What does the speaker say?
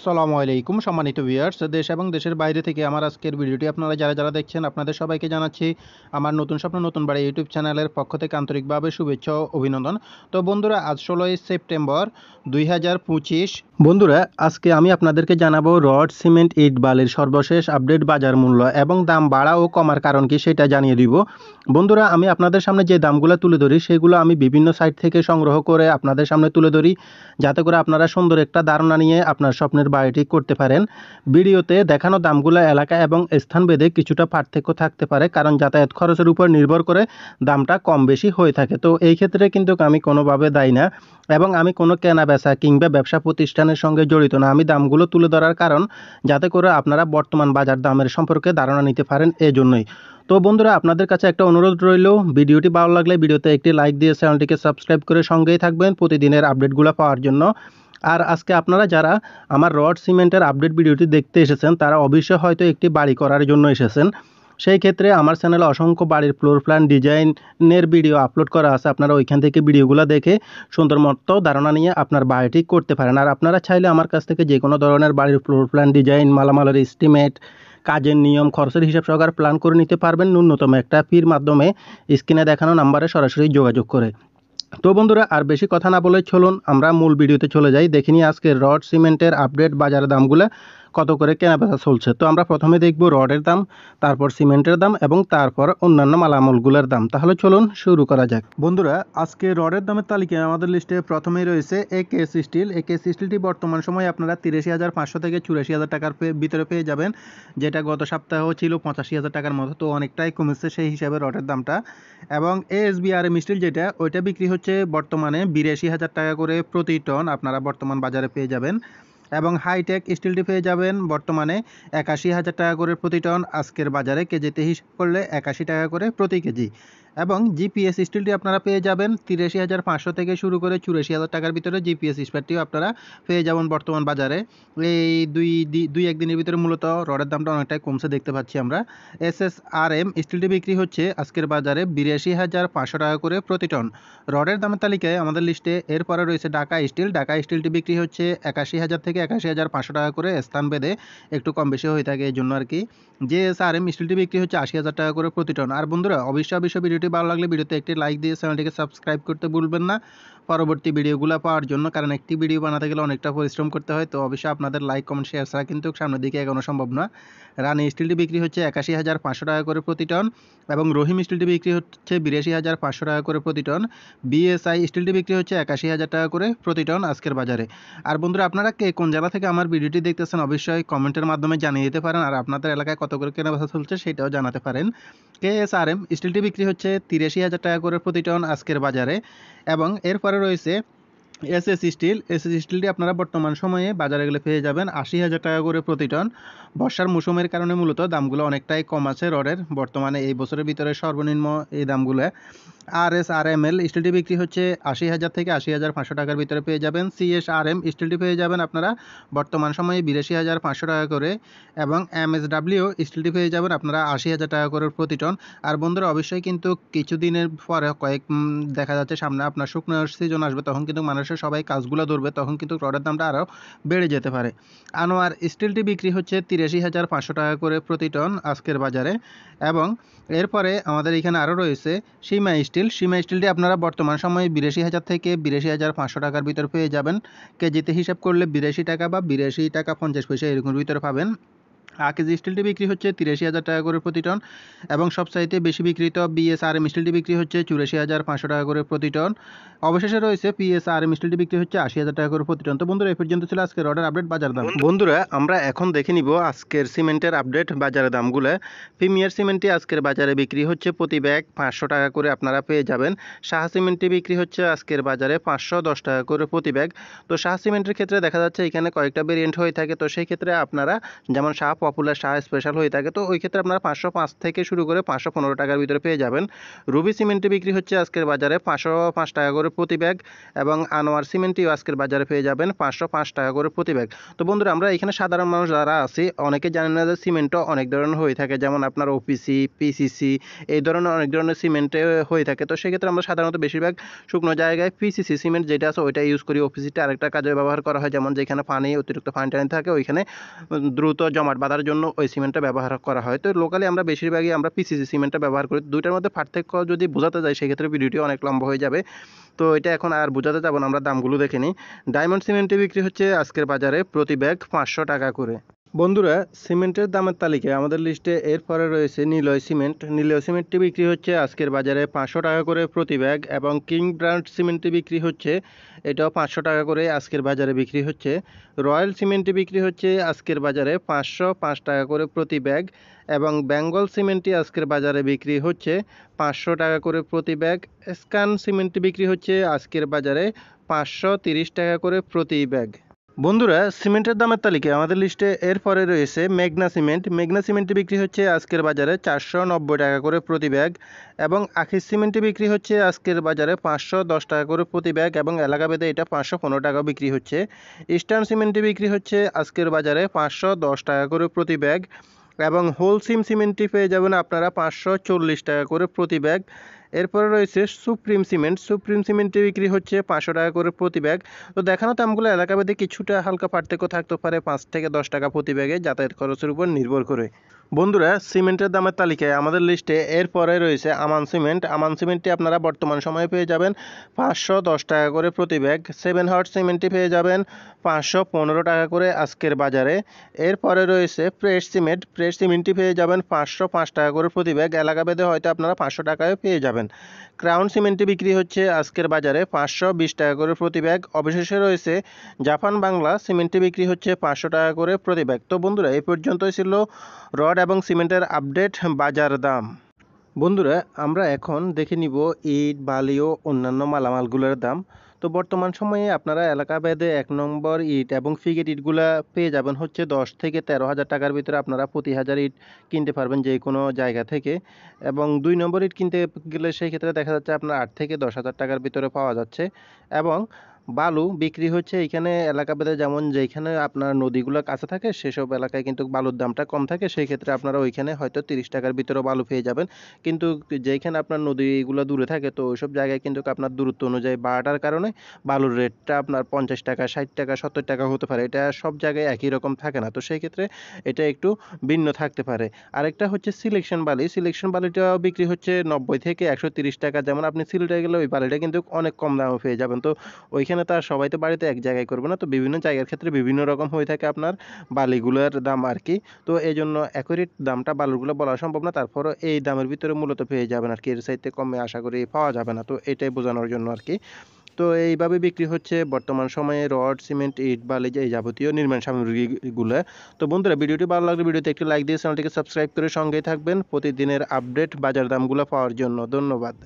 আসসালামু আলাইকুম সম্মানিত ভিউয়ার্স, দেশ এবং দেশের বাইরে থেকে আমার আজকের ভিডিওটি আপনারা যারা দেখছেন আপনাদের সবাইকে জানাচ্ছি আমার নতুন স্বপ্ন নতুন বাড়ি ইউটিউব চ্যানেলের পক্ষ থেকে আন্তরিকভাবে শুভেচ্ছা ও অভিনন্দন। তো বন্ধুরা, আজ 16ই সেপ্টেম্বর 2025। বন্ধুরা, আজকে আমি আপনাদেরকে জানাবো রড, সিমেন্ট, ইট, বালির সর্বশেষ আপডেট বাজার মূল্য এবং দাম বাড়া ও কমার কারণ কি সেটা জানিয়ে দিব। বন্ধুরা, আমি আপনাদের সামনে যে দামগুলো তুলে ধরি সেগুলো আমি বিভিন্ন সাইট থেকে সংগ্রহ করে আপনাদের সামনে তুলে ধরি, যাতে করে আপনারা সুন্দর একটা ধারণা নিয়ে আপনার স্বপ্নের বাড়িটি করতে পারেন। ভিডিওতে দেখানো দামগুলো এলাকা এবং স্থানভেদে কিছুটা পার্থক্য থাকতে পারে, কারণ যাতায়াত খরচের উপর নির্ভর করে দামটা কম বেশি হয়ে থাকে। তো এই ক্ষেত্রে কিন্তু আমি কোনোভাবে দায়ী না এবং আমি কোনো কেনা বেচা কিংবা ব্যবসা প্রতিষ্ঠানের সঙ্গে জড়িত না। আমি দামগুলো তুলে ধরার কারণ যাতে করে আপনারা বর্তমান বাজার দামের সম্পর্কে ধারণা নিতে পারেন, এজন্যই। তো বন্ধুরা, আপনাদের কাছে একটা অনুরোধ রইল, ভিডিওটি ভালো লাগলে ভিডিওতে একটি লাইক দিয়ে চ্যানেলটিকে সাবস্ক্রাইব করে সঙ্গেই থাকবেন প্রতিদিনের আপডেটগুলো পাওয়ার জন্য। আর আজকে আপনারা যারা আমার রড সিমেন্টের আপডেট ভিডিওটি দেখতে এসেছেন তারা অবশ্যই হয়তো একটি বাড়ি করার জন্য এসেছেন। সেই ক্ষেত্রে আমার চ্যানেলে অসংখ্য বাড়ির ফ্লোর প্ল্যান ডিজাইনের ভিডিও আপলোড করা আছে, আপনারা ওইখান থেকে ভিডিওগুলো দেখে সুন্দর মতো ধারণা নিয়ে আপনার বাড়িটি করতে পারেন। আর আপনারা চাইলে আমার কাছ থেকে যে কোনো ধরনের বাড়ির ফ্লোর প্ল্যান ডিজাইন, মালামালের এস্টিমেট, কাজের নিয়ম, খরচের হিসাব সহকারে প্ল্যান করে নিতে পারবেন ন্যূনতম একটা ফির মাধ্যমে স্ক্রিনে দেখানো নাম্বারে সরাসরি যোগাযোগ করে। তো বন্ধুরা, আর বেশি কথা না বলে চলুন আমরা মূল ভিডিওতে চলে যাই, দেখিনি আজকে রড সিমেন্টের আপডেট বাজারের দামগুলো কত করে কেনাবেচা চলছে। তো আমরা প্রথমে দেখব রডের দাম, তারপর সিমেন্টের দাম এবং তারপর অন্যান্য মালামালগুলোর দাম। তাহলে চলুন শুরু করা যাক। বন্ধুরা, আজকে রডের দামের তালিকায় আমাদের লিস্টে প্রথমেই রয়েছে একেএস স্টিল। একেএস স্টিলটি বর্তমান সময়ে আপনারা 83,500 থেকে 84,000 টাকার ভিতরে পেয়ে যাবেন, যেটা গত সপ্তাহেও ছিল 85,000 টাকার মতো। তো অনেকটাই কমেছে সেই হিসাবে রডের দামটা। এবং এএসবিআরএম স্টিল যেটা, ওইটা বিক্রি হচ্ছে বর্তমানে 82,000 টাকা করে প্রতি টন আপনারা বর্তমান বাজারে পেয়ে যাবেন। এবং হাইটেক স্টিলটি পেয়ে যাবেন বর্তমানে 81,000 টাকা করে প্রতি টন, আজকের বাজারে কেজিতে হিসাব করলে 81 টাকা করে প্রতি কেজি। এবং জিপিএস স্টিলটি আপনারা পেয়ে যাবেন 83,500 থেকে শুরু করে 84,000 টাকার ভিতরে জিপিএস স্পেয়ারটিও আপনারা পেয়ে যাবেন বর্তমান বাজারে। এই দুই একদিনের ভিতরে মূলত রডের দামটা অনেকটাই কমছে দেখতে পাচ্ছি আমরা। এসএসআরএম স্টিলটি বিক্রি হচ্ছে আজকের বাজারে 82,500 টাকা করে প্রতি টন। রডের দামের তালিকায় আমাদের লিস্টে এরপরে রয়েছে ঢাকা স্টিল। ঢাকা স্টিলটি বিক্রি হচ্ছে 81,000 থেকে 81,500 টাকা করে, স্থান ভেদে একটু কম বেশি হয়ে থাকে এই জন্য আর কি। জেএসআরএম স্টিলটি বিক্রি হচ্ছে 80,000 টাকা করে প্রতি টন। আর বন্ধুরা, অবশ্যই ভিডিওটি ভালো লাগলে ভিডিওতে একটি লাইক দিয়ে চ্যানেলটিকে সাবস্ক্রাইব করতে ভুলবেন না পরবর্তী ভিডিওগুলো পাওয়ার জন্য, কারণ একটি ভিডিও বানাতে গেলে অনেকটা পরিশ্রম করতে হয়। তো অবশ্যই আপনাদের লাইক, কমেন্ট, শেয়ার ছাড়া কিন্তু সামনের দিকে এগোনো সম্ভব না। রানি স্টিলটি বিক্রি হচ্ছে 81,500 টাকা করে প্রতি টন এবং রহিম স্টিলটি বিক্রি হচ্ছে 82,500 টাকা করে প্রতি টন। বিএসআই স্টিলটি বিক্রি হচ্ছে 81,000 টাকা করে প্রতি টন আজকের বাজারে। আর বন্ধুরা, আপনারা কে কোন জেলা থেকে আমার ভিডিওটি দেখতেছেন অবশ্যই কমেন্টের মাধ্যমে জানিয়ে দিতে পারেন, আর আপনাদের এলাকায় কত করে কেনাবেচা চলছে সেটাও জানাতে পারেন। কেএসআরএম স্টিলটি বিক্রি হচ্ছে 83,000 টাকা করে প্রতি টন আজকের বাজারে। এবং এরপরে রয়েছে এসএস স্টিলটি আপনারা বর্তমান সময়ে বাজারে গেলে পেয়ে যাবেন 80,000 টাকা করে প্রতি টন। বর্ষার মৌসুমের কারণে মূলত দামগুলো অনেকটাই কম আছে রডের, বর্তমানে এই বছরের ভিতরে সর্বনিম্ন এই দামগুলো। আরএসআরএমএল স্টিলটি বিক্রি হচ্ছে 80,000 থেকে 80,500 টাকার ভিতরে পেয়ে যাবেন। সিএসআরএম স্টিলটি পেয়ে যাবেন আপনারা বর্তমান সময়ে 82,500 টাকা করে। এবং এমএসডাব্লিউ স্টিলটি পেয়ে যাবেন আপনারা 80,000 টাকা করে প্রতি টন। আর বন্ধুরা, অবশ্যই কিন্তু কিছুদিনের পরে দেখা যাচ্ছে সামনে আপনার শুকনো সিজন আসবে, তখন কিন্তু মানুষের সবাই কাজগুলো ধরবে, তখন কিন্তু রডের দামটা আরও বেড়ে যেতে পারে। আনোয়ার স্টিলটি বিক্রি হচ্ছে 83,500 টাকা করে প্রতি টন আজকের বাজারে। এবং এরপরে আমাদের এখানে আরও রয়েছে সীমা স্টিলটি আপনারা বর্তমান সময়ে 82,000 থেকে 82,500 টাকার ভিতরে পেয়ে যাবেন, কেজিতে হিসাব করলে 82 টাকা বা 82 টাকা 50 পয়সা এরকমের ভিতরে পাবেন। কেজি স্টিলটি বিক্রি হচ্ছে 83,000 টাকা করে প্রতি টন এবং সবচাইতে বেশি বিক্রিত বিএসআরএম স্টিলটি বিক্রি হচ্ছে 84,500 টাকা করে প্রতি টন। অবশেষে রয়েছে পিএসআরএম স্টিলটি বিক্রি হচ্ছে 80,000 টাকা করে প্রতি টন। তো বন্ধুরা, এই পর্যন্ত ছিল আজকের রডের আপডেট বাজার দাম। বন্ধুরা, আমরা এখন দেখে নিব আজকের সিমেন্টের আপডেট বাজারের দামগুলো। প্রিমিয়ার সিমেন্টটি আজকের বাজারে বিক্রি হচ্ছে প্রতি ব্যাগ 500 টাকা করে আপনারা পেয়ে যাবেন। শাহ সিমেন্টটি বিক্রি হচ্ছে আজকের বাজারে 510 টাকা করে প্রতি ব্যাগ। তো শাহ সিমেন্টের ক্ষেত্রে দেখা যাচ্ছে এখানে কয়েকটা ভেরিয়েন্ট হয়ে থাকে, তো সেই ক্ষেত্রে আপনারা যেমন শাহ পপুলার শাহ স্পেশাল হয়ে থাকে, তো ওই ক্ষেত্রে আপনারা 505 থেকে শুরু করে 515 টাকার ভিতরে পেয়ে যাবেন। রুবি সিমেন্টটি বিক্রি হচ্ছে আজকের বাজারে 505 টাকা করে প্রতি ব্যাগ, এবং আনোয়ার সিমেন্টটিও আজকের বাজারে পেয়ে যাবেন 505 টাকা করে প্রতি ব্যাগ। তো বন্ধুরা, আমরা এখানে সাধারণ মানুষ যারা আছি অনেকে জানেন না যে সিমেন্টও অনেক ধরনের হয়ে থাকে, যেমন আপনার ওপিসি, পিসিসি এই ধরনের অনেক ধরনের সিমেন্টে হয়ে থাকে। তো সেক্ষেত্রে আমরা সাধারণত বেশিরভাগ শুকনো জায়গায় পিসিসি সিমেন্ট যেটা আছে ওইটা ইউজ করি। ওপিসিটা আরেকটা কাজে ব্যবহার করা হয়, যেমন যেখানে পানি অতিরিক্ত পানি টানি থাকে ওইখানে দ্রুত জমাট বাঁধার জন্য ওই সিমেন্টটা ব্যবহার করা হয়। তো লোকালি আমরা বেশিরভাগই আমরা পিসিসি সিমেন্টটা ব্যবহার করি। দুইটার মধ্যে পার্থক্য যদি বোঝাতে যাই সেক্ষেত্রে ভিডিওটি অনেক লম্বা হয়ে যাবে, তো এটা এখন আর বোঝাতে যাব না, আমরা দামগুলো দেখে নিই। ডায়মন্ড সিমেন্টটি বিক্রি হচ্ছে আজকের বাজারে প্রতি ব্যাগ 500 টাকা করে। বন্ধুরা, সিমেন্টের দামের তালিকায় আমাদের লিস্টে এরপরে রয়েছে নিলয় সিমেন্ট। নিলয় সিমেন্টটি বিক্রি হচ্ছে আজকের বাজারে 500 টাকা করে প্রতি ব্যাগ, এবং কিং ব্র্যান্ড সিমেন্টটি বিক্রি হচ্ছে এটাও 500 টাকা করে আজকের বাজারে বিক্রি হচ্ছে। রয়্যাল সিমেন্টটি বিক্রি হচ্ছে আজকের বাজারে 505 টাকা করে প্রতি ব্যাগ, এবং বেঙ্গল সিমেন্টটি আজকের বাজারে বিক্রি হচ্ছে 500 টাকা করে প্রতি ব্যাগ। স্ক্যান সিমেন্টটি বিক্রি হচ্ছে আজকের বাজারে 530 টাকা করে প্রতি ব্যাগ। বন্ধুরা, সিমেন্টের দামের তালিকায় আমাদের লিস্টে এরপরে রয়েছে মেঘনা সিমেন্ট। মেঘনা সিমেন্টটি বিক্রি হচ্ছে আজকের বাজারে 490 টাকা করে প্রতি ব্যাগ, এবং আখির সিমেন্টটি বিক্রি হচ্ছে আজকের বাজারে 510 টাকা করে প্রতি ব্যাগ, এবং এলাকা ভেদে এটা 515 টাকা বিক্রি হচ্ছে। ইস্টার্ন সিমেন্টটি বিক্রি হচ্ছে আজকের বাজারে 510 টাকা করে প্রতি ব্যাগ, এবং হোলসিম সিমেন্টটি পেয়ে যাবেন আপনারা 540 টাকা করে প্রতি ব্যাগ। এরপরে রয়েছে সুপ্রিম সিমেন্ট। সুপ্রিম সিমেন্টটি বিক্রি হচ্ছে 500 টাকা করে প্রতি ব্যাগ। তো দেখানো দামগুলো এলাকাভেদে কিছুটা হালকা পার্থক্য থাকতে পারে, 5 থেকে 10 টাকা প্রতি ব্যাগে যাতায়াত খরচের উপর নির্ভর করে। বন্ধুরা, সিমেন্টের দামের তালিকায় আমাদের লিস্টে এরপরে রয়েছে আমান সিমেন্ট। আমান সিমেন্টটি আপনারা বর্তমান সময়ে পেয়ে যাবেন 510 টাকা করে প্রতি ব্যাগ। 7 হট সিমেন্টটি পেয়ে যাবেন 515 টাকা করে আজকের বাজারে। এরপরে রয়েছে প্রেস সিমেন্ট। প্রেস সিমেন্টটি পেয়ে যাবেন 505 টাকা করে প্রতি ব্যাগ, এলাকাভেদে হয়তো আপনারা 500 টাকায় পেয়ে যাবেন। ক্রাউন সিমেন্টটি বিক্রি হচ্ছে আজকের বাজারে 520 টাকা করে প্রতি ব্যাগ। অবশেষে রয়েছে জাপান বাংলা সিমেন্টটি বিক্রি হচ্ছে 500 টাকা করে প্রতি ব্যাগ। তো বন্ধুরা, এই পর্যন্তই ছিল রড এবং সিমেন্টের আপডেট বাজার দাম। বন্ধুরা, আমরা এখন দেখে নিব ইট, বালি ও অন্যান্য মালামালগুলোর দাম। তো বর্তমান সময়ে আপনারা এলাকা ভেদে 1 নম্বর ইট এবং ফিগেট ইটগুলা পেয়ে যাবেন হচ্ছে 10 থেকে 13,000 টাকার ভিতরে। আপনারা প্রতি হাজার ইট কিনতে পারবেন যে কোনো জায়গা থেকে, এবং 2 নম্বর ইট কিনতে গেলে সেই ক্ষেত্রে দেখা যাচ্ছে আপনার 8 থেকে 10,000 টাকার ভিতরে পাওয়া যাচ্ছে। এবং বালু বিক্রি হচ্ছে এখানে এলাকা ভেদে, যেমন যেখানে আপনার নদীগুলো কাছে থাকে সেসব এলাকায় কিন্তু বালুর দামটা কম থাকে, সেই ক্ষেত্রে আপনারা ওইখানে হয়তো 30 টাকার ভিতরেও বালু পেয়ে যাবেন। কিন্তু যেখানে আপনার নদীগুলো দূরে থাকে তো ওইসব জায়গায় কিন্তু আপনার দূরত্ব অনুযায়ী বাড়াটার কারণে বালুর রেটটা আপনার 50 টাকা, 60 টাকা, 70 টাকা হতে পারে। এটা সব জায়গায় একই রকম থাকে না, তো সেই ক্ষেত্রে এটা একটু ভিন্ন থাকতে পারে। আরেকটা হচ্ছে সিলেকশন বালি। সিলেকশন বালিটাও বিক্রি হচ্ছে 90 থেকে 130 টাকা। যেমন আপনি সিলেটে গেলে ওই বালিটা কিন্তু অনেক কম দামে পেয়ে যাবেন। তো ওইখানে তো আর সবাই তো বাড়িতে এক জায়গায় করবে না, তো বিভিন্ন জায়গার ক্ষেত্রে বিভিন্ন রকম হয়ে থাকে আপনার বালিগুলোর দাম আর কি। তো এই জন্য অ্যাকুরেট দামটা বালুরগুলো বলা সম্ভব না, তারপরও এই দামের ভিতরে মূলত পেয়ে যাবেন আর কি, এর চাইতে কমে আশা করি পাওয়া যাবে না। তো এটাই বোঝানোর জন্য আর কি। তো এইভাবে বিক্রি হচ্ছে বর্তমান সময়ে রড, সিমেন্ট, ইট, বালি এই যাবতীয় নির্মাণ সামগ্রীগুলো। তো বন্ধুরা, ভিডিওটি ভালো লাগলে ভিডিওতে একটি লাইক দিয়ে চ্যানেলটিকে সাবস্ক্রাইব করে সঙ্গেই থাকবেন প্রতিদিনের আপডেট বাজার দামগুলো পাওয়ার জন্য। ধন্যবাদ।